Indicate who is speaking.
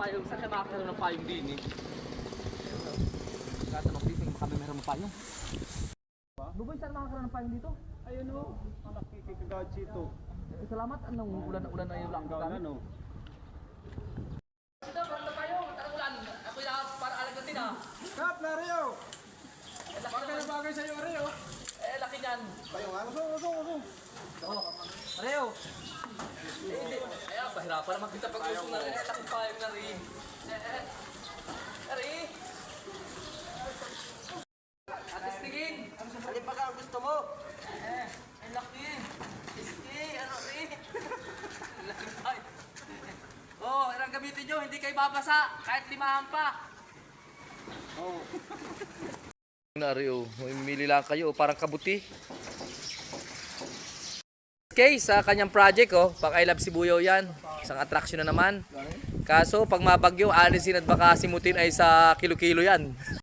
Speaker 1: payong. Saan siya makakaroon ng payong din eh? Katanong dito yung kami meron ng payong. Buboy, saan makakaroon ng payong dito?
Speaker 2: Ayun o, anak kikikagad ito.
Speaker 1: Salamat, anong ulan na yung lang
Speaker 2: Hanggang ano?
Speaker 1: Ito, meron na payong. Tarang ulan. Ako yung para alagan din ah.
Speaker 2: Kap, Nario! Bagay na bagay sa'yo, Rio.
Speaker 1: Eh, laki niyan.
Speaker 2: Payong ano? Usong.
Speaker 1: Oh, Areo! Eh, hindi. Ay, pahirapan naman kita pag-usong na rin. Laki payong na rin. Ari! Atis tingin!
Speaker 3: Alin ba ka ang gusto mo?
Speaker 1: Ay, laki! Iski! Ano rin? Laki tayo. Oh, irang gamitin nyo. Hindi kayo babasa. Kahit limahan pa. Oh. Nario, mamimili lang kayo. Parang kabuti. Okay, sa kanyang project, oh, pang I Love Sibuyaw yan. Isang attraction na naman. Kaso, pag mabagyo, alisin at baka simutin ay sa kilo-kilo yan.